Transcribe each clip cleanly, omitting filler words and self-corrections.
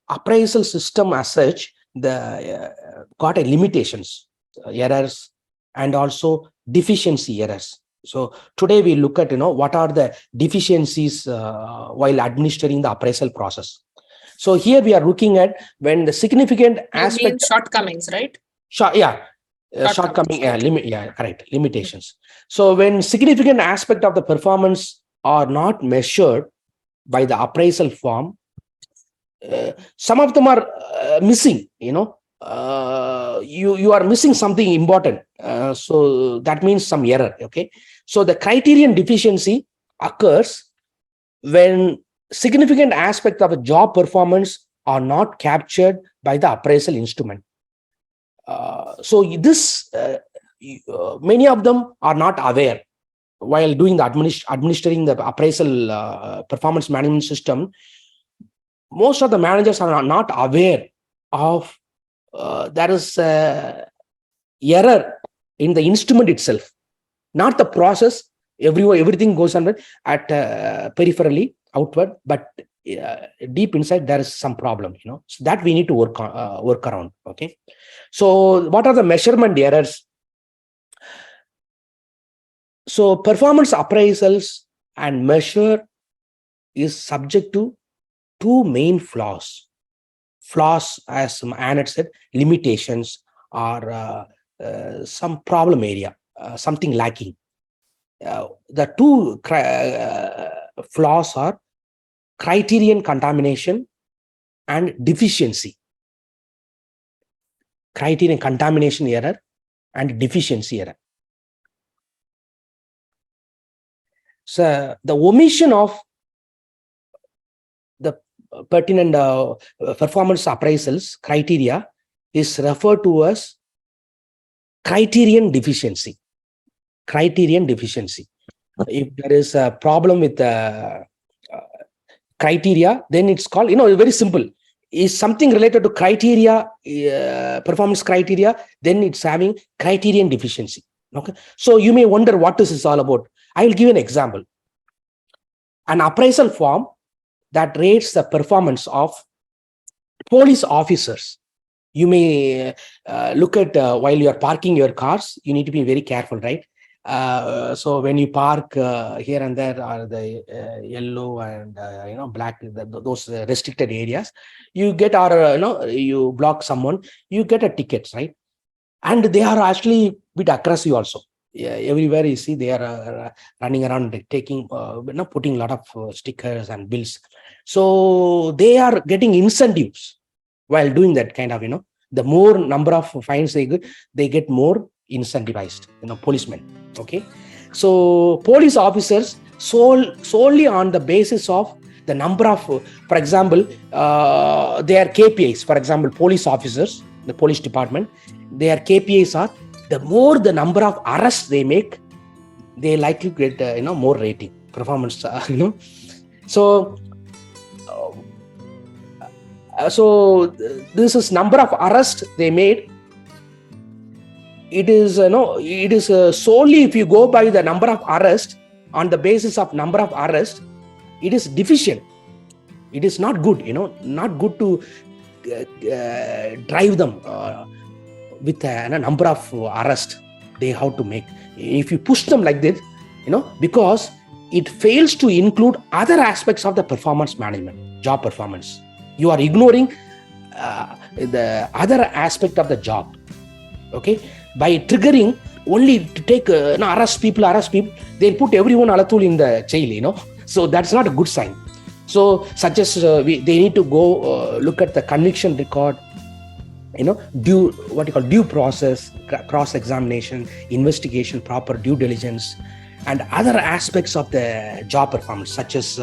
appraisal system as such, got a limitations, errors, and also deficiency errors. So today we look at, what are the deficiencies while administering the appraisal process. So here we are looking at when the significant aspect. Shortcomings, right? Shortcoming, correct, limitations. So when significant aspect of the performance are not measured by the appraisal form, some of them are missing, you are missing something important. So that means some error. Okay. So the criterion deficiency occurs when significant aspect of a job performance are not captured by the appraisal instrument. So this, many of them are not aware while doing the administering the appraisal performance management system. Most of the managers are not aware of there is error in the instrument itself, not the process. Everything goes on at peripherally outward, but deep inside there is some problem, so that we need to work around. Okay, so what are the measurement errors? So performance appraisals and measure is subject to two main flaws, as Annette said, limitations, or some problem area, something lacking. The two flaws are criterion contamination and deficiency. Criterion contamination error and deficiency error. So the omission of the pertinent performance appraisals criteria is referred to as criterion deficiency. Criterion deficiency. If there is a problem with the criteria, then it's called, very simple. Is something related to criteria, performance criteria, then it's having criterion deficiency. Okay. So you may wonder what this is all about. I will give an example. An appraisal form that rates the performance of police officers. You may look at while you are parking your cars, you need to be very careful, right? So when you park here and there are the yellow and black, those restricted areas, you get you block someone, you get a ticket, right? And they are actually a bit aggressive also. Yeah, everywhere you see they are running around taking putting a lot of stickers and bills. So they are getting incentives while doing that kind of, the more number of fines they get more incentivized, policemen. Okay, so police officers solely on the basis of the number of, for example, their KPIs. For example, police officers, the police department, their KPIs are the more the number of arrests they make, they likely get more rating, performance. So this is number of arrests they made. It is solely if you go by the number of arrests, on the basis of number of arrests, it is deficient. It is not good, not good to drive them with a number of arrests they have to make. If you push them like this, because it fails to include other aspects of the performance management, job performance. You are ignoring the other aspect of the job. Okay, by triggering only to take arrest people, they put everyone alatul in the jail, so that's not a good sign. So such as they need to go look at the conviction record, due process, cross-examination, investigation, proper due diligence, and other aspects of the job performance, such as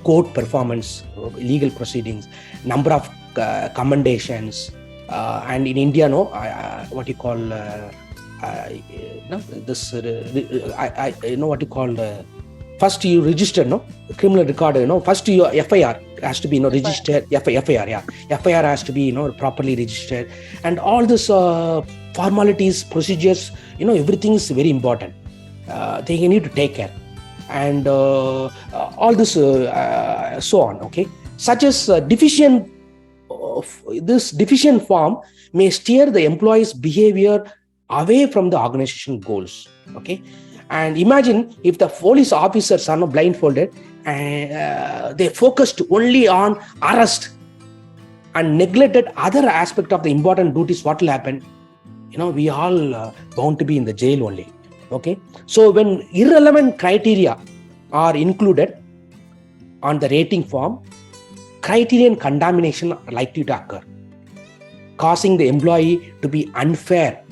court performance, legal proceedings, number of commendations, and in India, first you register, criminal record, first your FIR has to be registered. FIR has to be properly registered, and all this formalities, procedures, everything is very important. They need to take care, and all this so on. Okay, such as this deficient form may steer the employee's behavior away from the organization goals. Okay, and imagine if the police officers are not blindfolded and they focused only on arrest and neglected other aspect of the important duties. What will happen? We all bound to be in the jail only. Okay, so when irrelevant criteria are included on the rating form, criterion contamination are likely to occur, causing the employee to be unfair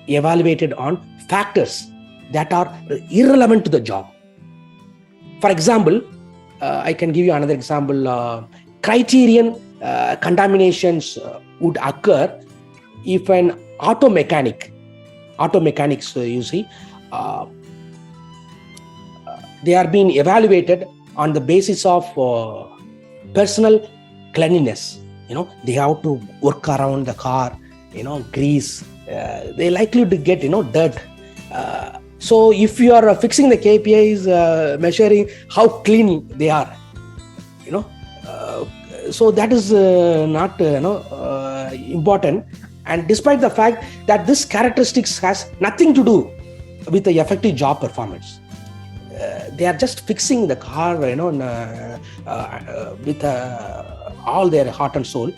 evaluated on factors that are irrelevant to the job. For example, I can give you another example. Criterion contaminations would occur if an auto mechanics, you see, they are being evaluated on the basis of personal cleanliness. They have to work around the car, grease. They're likely to get, dirt. So if you are fixing the KPIs, measuring how clean they are, so that is not, important. And despite the fact that this characteristics has nothing to do with the effective job performance, they are just fixing the car, with all their heart and soul.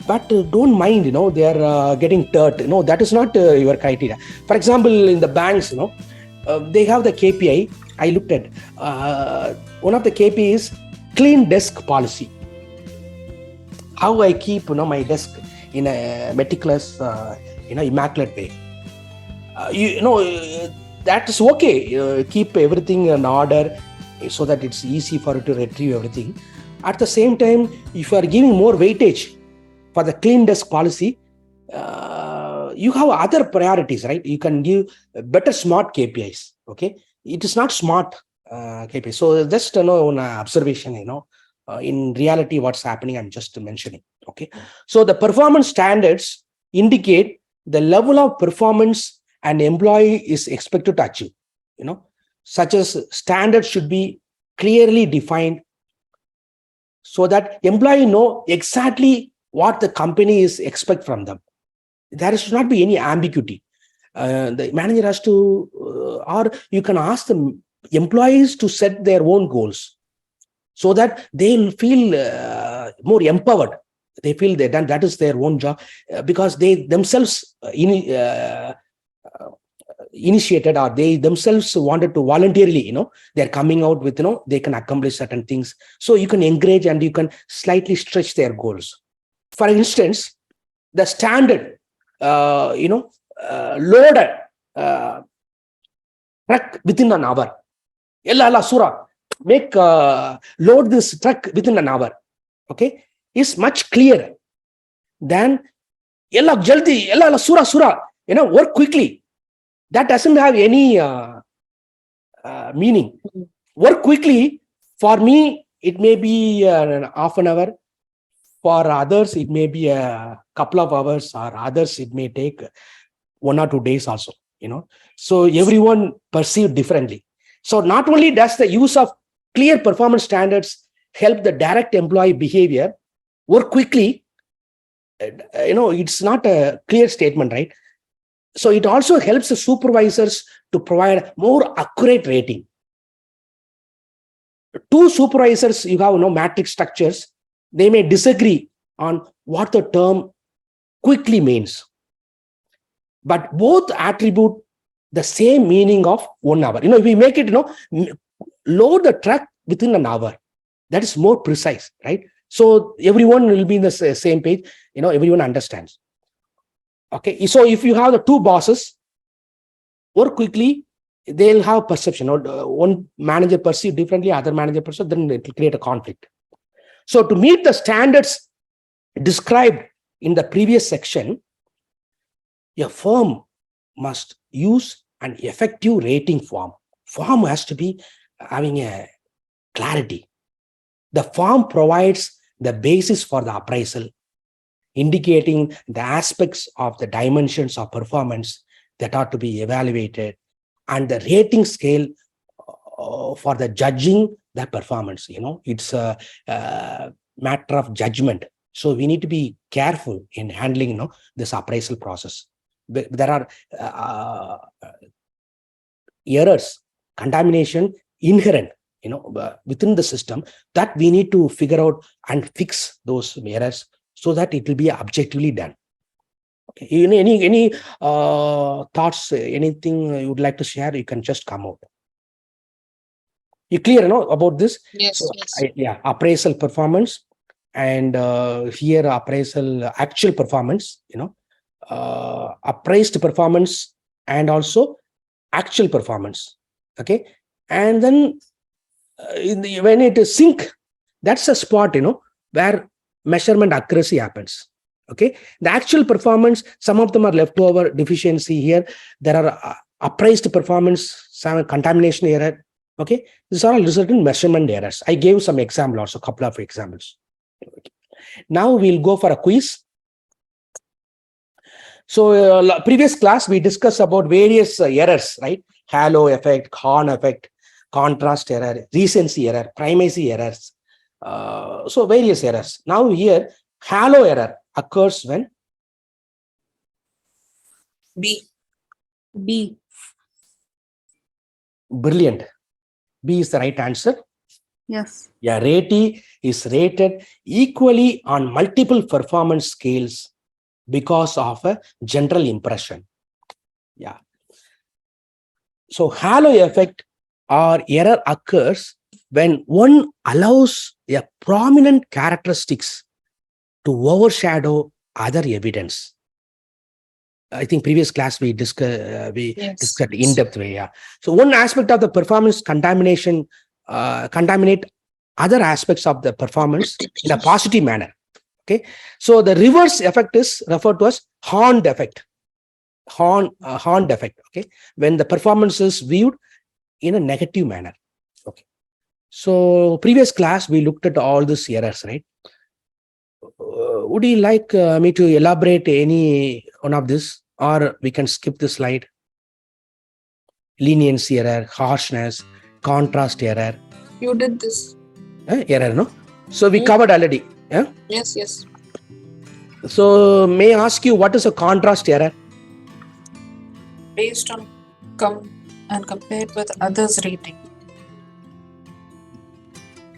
But don't mind, they are getting dirt. That is not your criteria. For example, in the banks, they have the KPI. I looked at one of the KPI is clean desk policy. How I keep, my desk in a meticulous, immaculate way. That is okay. Keep everything in order so that it's easy for you to retrieve everything. At the same time, if you are giving more weightage for the clean desk policy, you have other priorities, right? You can give better smart KPIs. Okay, it is not smart KPIs. So just an observation. In reality, what's happening, I'm just mentioning. Okay, so the performance standards indicate the level of performance an employee is expected to achieve. Such as standards should be clearly defined so that employee know exactly what the company is expect from them. There should not be any ambiguity. The manager has to, or you can ask the employees to set their own goals so that they'll feel more empowered. They feel that is their own job because they themselves initiated, or they themselves wanted to voluntarily, they're coming out with, they can accomplish certain things. So you can encourage and you can slightly stretch their goals. For instance, the standard, load a truck within an hour. Make load this truck within an hour. Okay, is much clearer than jaldi, sura, work quickly. That doesn't have any meaning. Work quickly, for me, it may be half an hour. For others, it may be a couple of hours, or others, it may take 1 or 2 days also, So everyone perceived differently. So not only does the use of clear performance standards help the direct employee behavior, work quickly, it's not a clear statement, right? So it also helps the supervisors to provide more accurate rating. Two supervisors, you have matrix structures, they may disagree on what the term quickly means, but both attribute the same meaning of 1 hour. If we make it, load the truck within an hour, that is more precise, right? So everyone will be in the same page, everyone understands. Okay, so if you have the two bosses, work quickly, they'll have perception. One manager perceive differently, other manager perceive, then it will create a conflict. So to meet the standards described in the previous section, a firm must use an effective rating form. Form has to be having a clarity. The form provides the basis for the appraisal, indicating the aspects of the dimensions of performance that are to be evaluated, and the rating scale for the judging their performance. It's a matter of judgment. So we need to be careful in handling, this appraisal process. There are errors, contamination inherent, within the system, that we need to figure out and fix those errors so that it will be objectively done. Okay. Any thoughts, anything you would like to share? You can just come out. You clear, about this? Yes, So, yes. appraisal performance, and here appraisal actual performance, appraised performance and also actual performance. Okay. And then when it is sync, that's a spot, where measurement accuracy happens. Okay. The actual performance, some of them are leftover deficiency here. There are appraised performance, some contamination error. Okay. These are all resultant measurement errors. I gave some example, also a couple of examples. Okay. Now we'll go for a quiz. So previous class, we discussed about various errors, right? Halo effect, Horn effect, contrast error, recency error, primacy errors. So various errors. Now here, halo error occurs when? B. Brilliant. B is the right answer. Yes. Yeah, ratee is rated equally on multiple performance scales because of a general impression. Yeah. So halo effect or error occurs when one allows a prominent characteristics to overshadow other evidence. I think previous class we discussed in depth way. Yeah. So one aspect of the performance contaminate other aspects of the performance in a positive manner. Okay. So the reverse effect is referred to as Horn effect. Horn effect. Okay. When the performance is viewed in a negative manner. Okay. So previous class we looked at all these errors, right? Would you like me to elaborate any one of this, or we can skip the slide? Leniency error, harshness, contrast error. You did this. Error, no? So we covered already. Yeah? Yes. So may I ask you, what is a contrast error? Based on and compared with others' rating.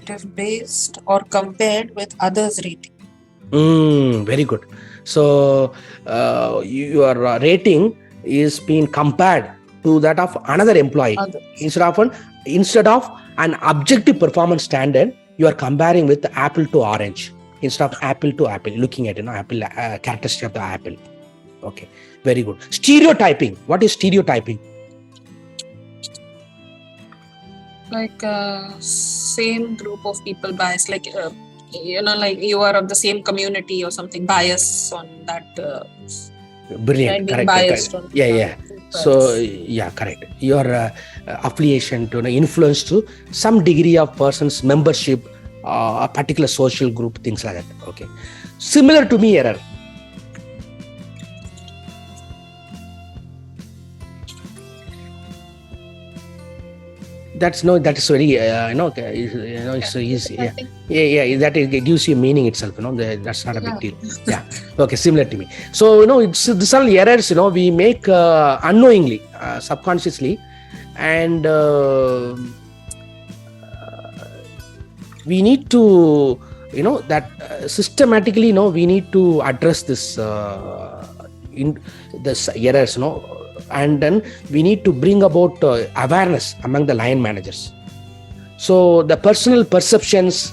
It is based or compared with others' rating. Very good. So your rating is being compared to that of another employee. Instead of an objective performance standard, you are comparing with apple to orange instead of apple to apple, looking at apple characteristic of the apple. Okay, very good. Stereotyping. What is stereotyping? Like same group of people bias, like like you are of the same community or something, bias on that. Brilliant. Correct. Biased correct. Yeah. So yeah, correct. Your affiliation to influence to some degree of person's membership, a particular social group, things like that. Okay. Similar to me error. That is very it's so easy. Yeah. That gives you meaning itself. That's not a big deal. Yeah. Okay. Similar to me. So it's these are errors. We make unknowingly, subconsciously, and we need to that systematically. We need to address this in this errors. And then we need to bring about awareness among the line managers. So the personal perceptions,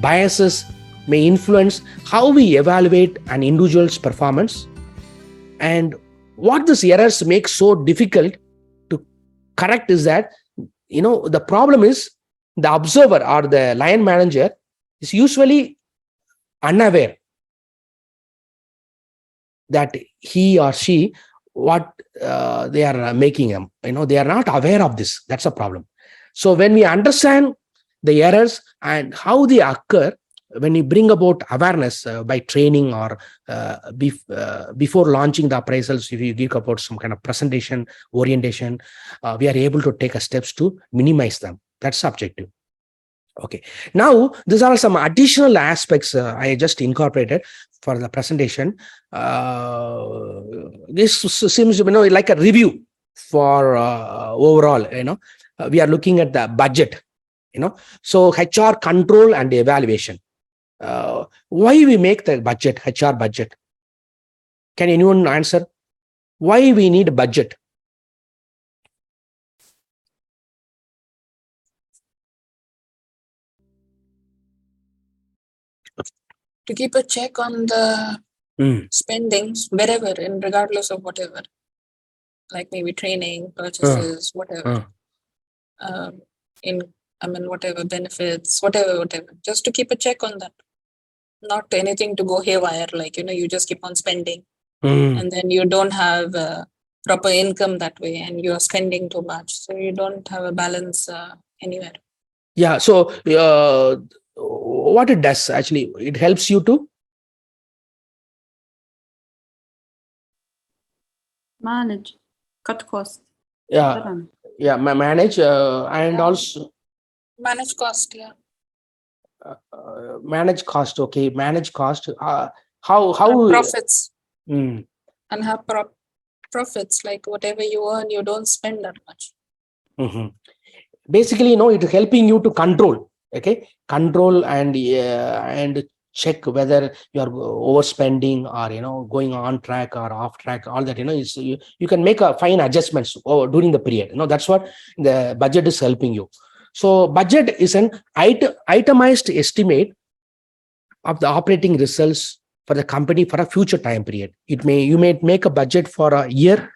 biases may influence how we evaluate an individual's performance, and what these errors make so difficult to correct is that the problem is the observer or the line manager is usually unaware that he or she what they are making them. They are not aware of this. That's a problem. So when we understand the errors and how they occur, when we bring about awareness by training or before launching the appraisals, if you give about some kind of presentation orientation, we are able to take steps to minimize them. That's the objective. Okay. Now, these are some additional aspects I just incorporated for the presentation. This seems, like a review for overall, we are looking at the budget, so HR control and evaluation. Why we make the budget, HR budget? Can anyone answer? Why we need a budget? To keep a check on the spendings wherever, and regardless of whatever, like maybe training, purchases, whatever. Whatever benefits, whatever, just to keep a check on that. Not anything to go haywire, like, you just keep on spending and then you don't have proper income that way and you're spending too much. So you don't have a balance anywhere. Yeah. So what it does, actually, it helps you to manage, cut costs. Yeah, manage and also manage cost. Yeah. Manage cost. Okay, manage cost. How profits and have profits, like whatever you earn, you don't spend that much. Basically, it is helping you to control. Okay, control and check whether you are overspending or going on track or off track. All that is you can make a fine adjustments during the period. That's what the budget is helping you. So budget is an itemized estimate of the operating results for the company for a future time period. You may make a budget for a year.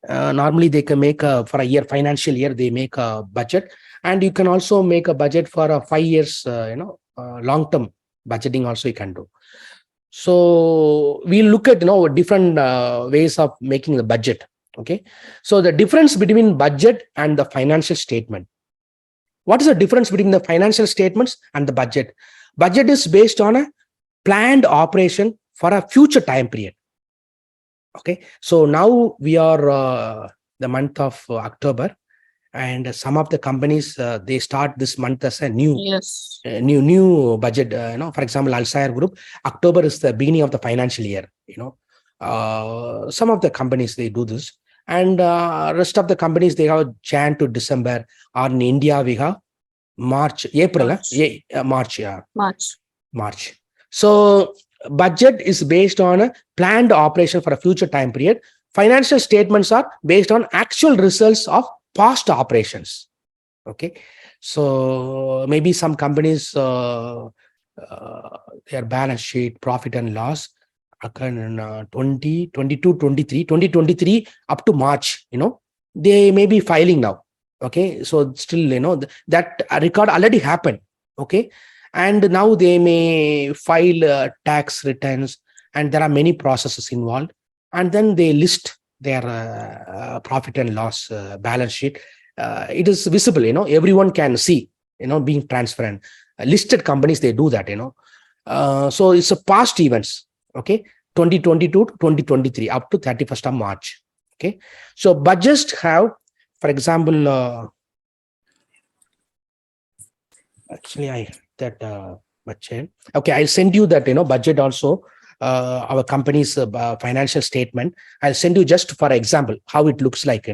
Normally they can make for a year, financial year, they make a budget, and you can also make a budget for a 5 years, long-term budgeting also you can do. So we look at different ways of making the budget. Okay, so the difference between budget and the financial statement. What is the difference between the financial statements and the budget? Budget is based on a planned operation for a future time period. Okay, so now we are the month of October, and some of the companies they start this month as a new budget. For example, Alsair Group, October is the beginning of the financial year. Some of the companies they do this, and rest of the companies they have Jan to December, or in India we have March. So budget is based on a planned operation for a future time period. Financial statements are based on actual results of past operations. Okay, so maybe some companies their balance sheet, profit and loss occur in 2022, 2023 up to March. They may be filing now. Okay, so still that record already happened. Okay, and now they may file tax returns, and there are many processes involved, and then they list their profit and loss balance sheet. It is visible, everyone can see, being transparent. Listed companies, they do that, so it's a past events. Okay, 2022 to 2023 up to 31st of March. Okay, so budgets have, for example, actually I that budget. Okay, I'll send you that budget also, our company's financial statement. I'll send you just for example how it looks like.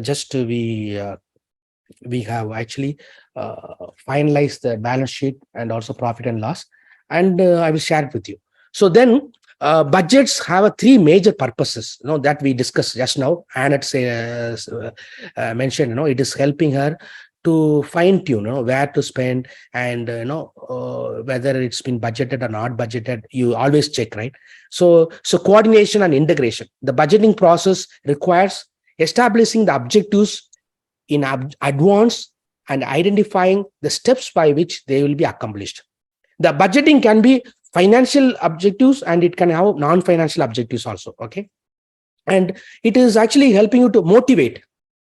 Just we have actually finalized the balance sheet and also profit and loss, and I will share it with you. So then budgets have three major purposes that we discussed just now. Annette mentioned it is helping her to fine tune where to spend, and whether it's been budgeted or not budgeted. You always check, right? So coordination and integration. The budgeting process requires establishing the objectives in advance and identifying the steps by which they will be accomplished. The budgeting can be financial objectives, and it can have non-financial objectives also. Okay, and it is actually helping you to motivate.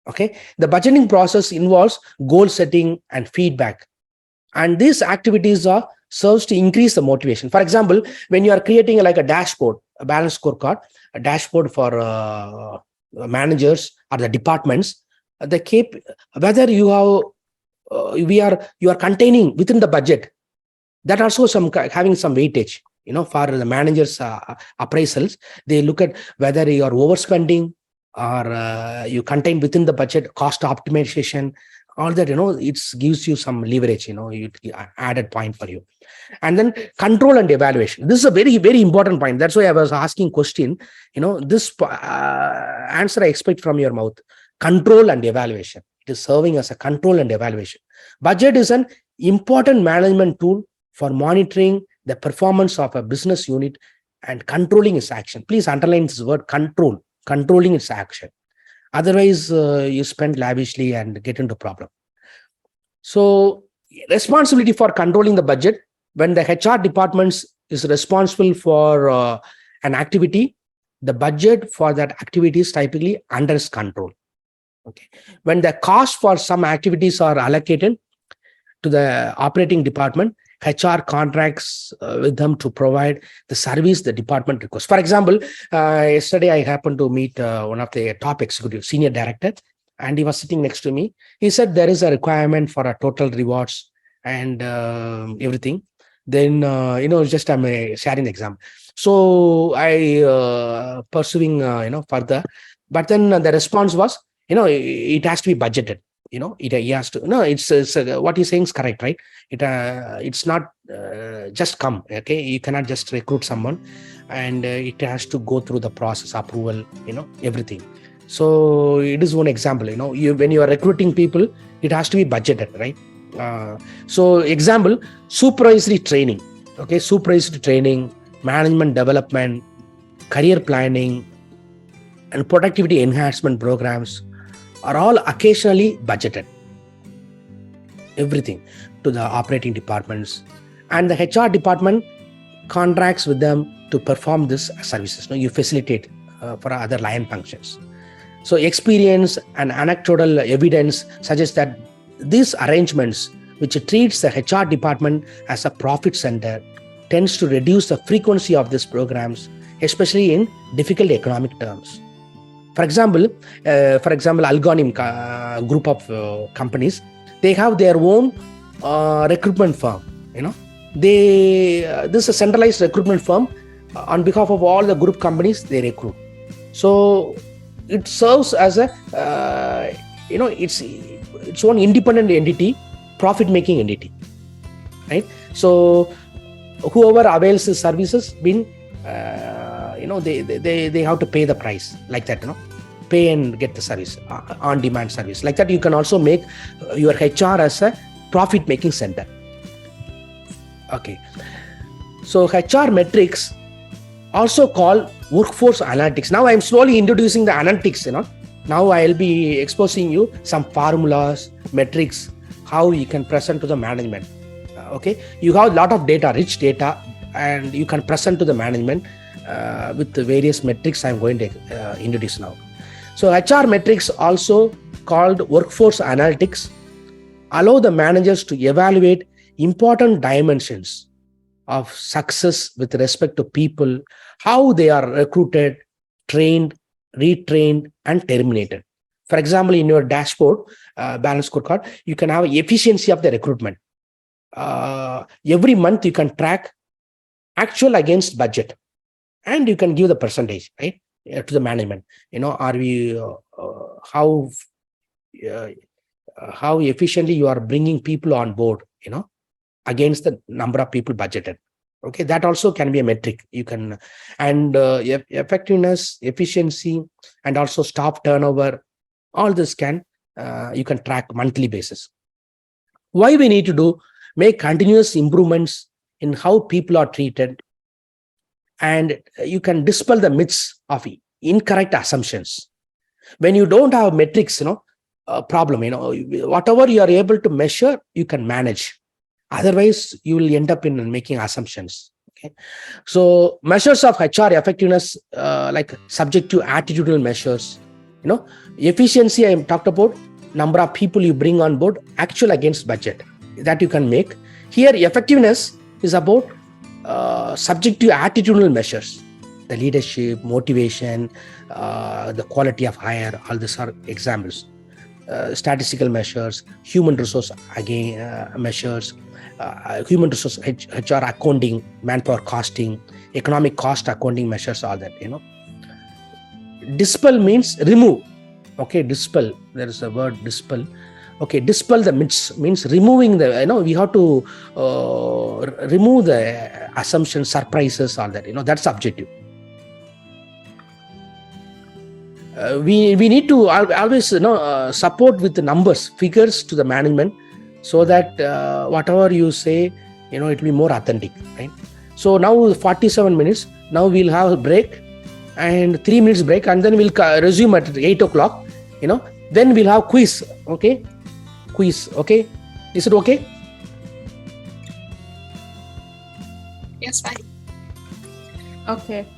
Okay, the budgeting process involves goal setting and feedback, and these activities are serves to increase the motivation. For example, when you are creating like a dashboard, a balance scorecard, a dashboard for managers or the departments, whether you have you are containing within the budget. That also having some weightage, for the managers' appraisals. They look at whether you are overspending or you contain within the budget, cost optimization, all that, it gives you some leverage, added point for you. And then control and evaluation. This is a very, very important point. That's why I was asking question, this answer I expect from your mouth. Control and evaluation. It is serving as a control and evaluation. Budget is an important management tool for monitoring the performance of a business unit and controlling its action. Please underline this word control, controlling its action. Otherwise, you spend lavishly and get into problem. So, responsibility for controlling the budget. When the HR department is responsible for an activity, the budget for that activity is typically under its control. Okay. When the cost for some activities are allocated to the operating department, HR contracts with them to provide the service the department requests. For example, yesterday I happened to meet one of the top executives, senior director, and he was sitting next to me. He said there is a requirement for a total rewards and everything. Then, just I'm sharing the example. So I pursuing, further. But then the response was, it has to be budgeted. He has to. No, it's what he's saying is correct, right? It's not just come. Okay, you cannot just recruit someone, and it has to go through the process, approval, everything. So it is one example. When you are recruiting people, it has to be budgeted, right? So example, supervisory training. Okay, supervisory training, management development, career planning, and productivity enhancement programs are all occasionally budgeted. Everything to the operating departments, and the HR department contracts with them to perform these services. You facilitate for other line functions. So experience and anecdotal evidence suggests that these arrangements, which treats the HR department as a profit center, tends to reduce the frequency of these programs, especially in difficult economic terms. For example, Algonim group of companies, they have their own recruitment firm. This is a centralized recruitment firm. On behalf of all the group companies, they recruit. So it serves as a its own independent entity, profit-making entity, right? So whoever avails the services, they have to pay the price like that, pay and get the service, on-demand service. Like that, you can also make your HR as a profit-making center. Okay. So HR metrics, also called workforce analytics. Now I'm slowly introducing the analytics, Now I'll be exposing you some formulas, metrics, how you can present to the management. Okay. You have a lot of data, rich data, and you can present to the management with the various metrics I'm going to introduce now. So HR metrics, also called workforce analytics, allow the managers to evaluate important dimensions of success with respect to people, how they are recruited, trained, retrained, and terminated. For example, in your dashboard, balance scorecard, you can have efficiency of the recruitment. Every month you can track actual against budget, and you can give the percentage, right, to the management. Are we how efficiently you are bringing people on board, against the number of people budgeted. Okay, that also can be a metric. You can, and effectiveness, efficiency, and also staff turnover. All this you can track monthly basis. Why we need to make continuous improvements in how people are treated, and you can dispel the myths of incorrect assumptions. When you don't have metrics, problem, whatever you are able to measure, you can manage. Otherwise, you will end up in making assumptions. Okay, so measures of HR effectiveness, like subject to attitudinal measures, efficiency. I talked about number of people you bring on board, actual against budget, that you can make. Here, effectiveness is about subject to attitudinal measures, the leadership, motivation, the quality of hire. All these are examples. statistical measures, human resource measures, human resource HR accounting, manpower costing, economic cost accounting measures, all that, Dispel means remove. Okay, dispel. There is a word dispel. Okay, dispel the myths means removing the, we have to remove the assumptions, surprises, all that, that's objective. We need to always support with the numbers, figures to the management, so that whatever you say, it will be more authentic, right? So now 47 minutes. Now we'll have a break and 3 minutes break, and then we'll resume at 8 o'clock. Then we'll have quiz. Okay, quiz. Okay, is it okay? Yes, fine. Okay.